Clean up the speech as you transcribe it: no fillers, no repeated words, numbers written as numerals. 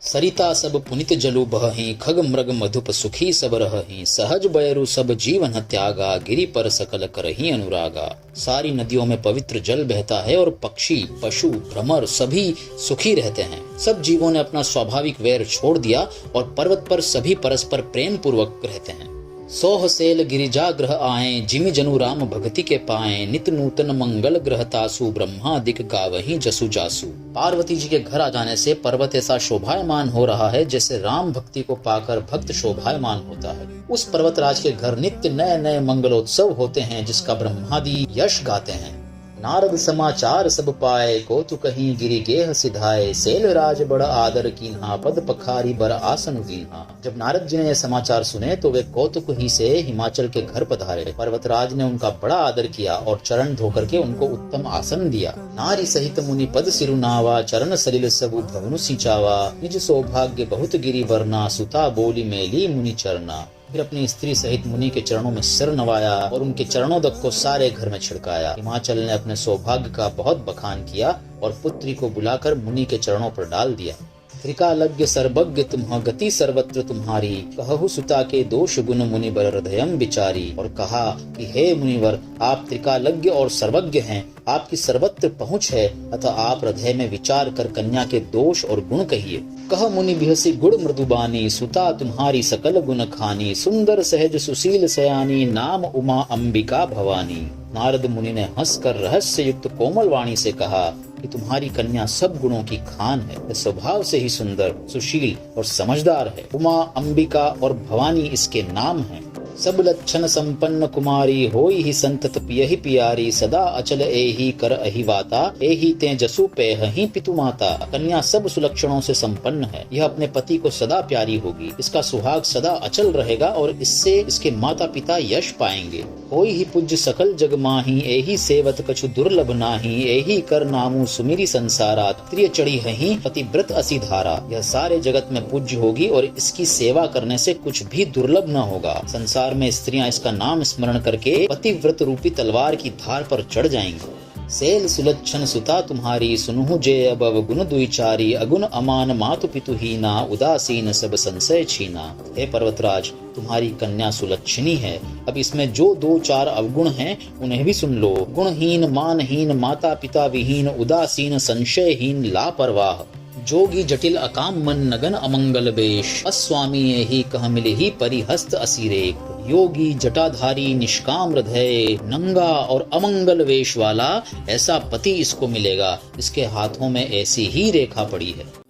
सरिता सब पुनित जलु बहहि, खग मृग मधुप सुखी सब रहहि। सहज बयरु सब जीवन त्यागा, गिरि पर सकल करहि अनुरागा। सारी नदियों में पवित्र जल बहता है और पक्षी, पशु, भ्रमर सभी सुखी रहते हैं। सब जीवों ने अपना स्वाभाविक वैर छोड़ दिया और पर्वत पर सभी परस्पर प्रेम पूर्वक रहते हैं। सोह सेल गिरिजा ग्रह आए, जिमि जनु राम भगति के पाए। नित नूतन मंगल ग्रह तासु, ब्रह्मादिक गावहि जसु जासु। पार्वती जी के घर आ जाने से पर्वत ऐसा शोभायमान हो रहा है जैसे राम भक्ति को पाकर भक्त शोभायमान होता है। उस पर्वतराज के घर नित्य नए नए मंगलोत्सव होते हैं जिसका ब्रह्मादि यश गाते हैं। नारद समाचार सब पाए, कौतुक कहीं गिरि गेह सिधाए। सेल राज बड़ आदर कीन्हा, पद पखारी बर आसन दीन्हा। जब नारद जी ने यह समाचार सुने तो वे कौतुक ही से हिमाचल के घर पधारे। पर्वतराज ने उनका बड़ा आदर किया और चरण धोकर के उनको उत्तम आसन दिया। नारी सहित मुनि पद सिरुनावा, चरण सलिल सबु भवनु सिंचावा। निज सौभाग्य बहुत गिरि वरना, सुता बोली मेली मुनि चरना। फिर अपनी स्त्री सहित मुनि के चरणों में सिर नवाया और उनके चरणोदक को सारे घर में छिड़काया। हिमाचल ने अपने सौभाग्य का बहुत बखान किया और पुत्री को बुलाकर मुनि के चरणों पर डाल दिया। त्रिकालज्ञ सर्वज्ञ तुम्ह, गति सर्वत्र तुम्हारी। कहु सुता के दोष गुण मुनि बर, हृदयम विचारी। और कहा कि हे मुनिवर, आप त्रिकालज्ञ और सर्वज्ञ हैं, आपकी सर्वत्र पहुँच है, अतः आप हृदय में विचार कर कन्या के दोष और गुण कहिए। कह मुनि बिहसी गुण मृदुबानी, सुता तुम्हारी सकल गुण खानी। सुंदर सहज सुशील सयानी, नाम उमा अंबिका भवानी। नारद मुनि ने हंसकर रहस्य युक्त कोमल वाणी से कहा कि तुम्हारी कन्या सब गुणों की खान है। स्वभाव से ही सुंदर, सुशील और समझदार है। उमा, अंबिका और भवानी इसके नाम हैं। सब लक्षण संपन्न कुमारी, होई ही संतत पियहि पियारी। सदा अचल एहि कर अहिवाता, एहि ते जसु पेहहि पितु माता। कन्या सब सुलक्षणों से संपन्न है, यह अपने पति को सदा प्यारी होगी। इसका सुहाग सदा अचल रहेगा और इससे इसके माता पिता यश पाएंगे। होई ही पूज्य सकल जग माही, एहि सेवत कछु दुर्लभ नाही। एहि कर नामु सुमिरी संसारा, त्रिय चढ़ी हहि पतिव्रत असी धारा। यह सारे जगत में पूज्य होगी और इसकी सेवा करने से कुछ भी दुर्लभ न होगा। संसार में स्त्रियां इसका नाम स्मरण करके पतिव्रत रूपी तलवार की धार पर चढ़ जाएंगी। सेल सुलक्षण सुता तुम्हारी, सुनुहु जे अबव गुण दुईचारी। अगुण अमान मातु पितु हीना, उदासीन सब संशय छीना। हे पर्वतराज, तुम्हारी कन्या सुलक्षणी है। अब इसमें जो 2-4 अवगुण हैं उन्हें भी सुन लो। गुणहीन, मानहीन, माता पिता विहीन, उदासीन, संशयहीन, लापरवाह। जोगी जटिल अकाम मन, नगन अमंगल बेश। अस्वामी एहि कह मिले ही परिहस्त असिरेक। योगी जटाधारी निष्काम हृदय, नंगा और अमंगल वेश वाला ऐसा पति इसको मिलेगा। इसके हाथों में ऐसी ही रेखा पड़ी है।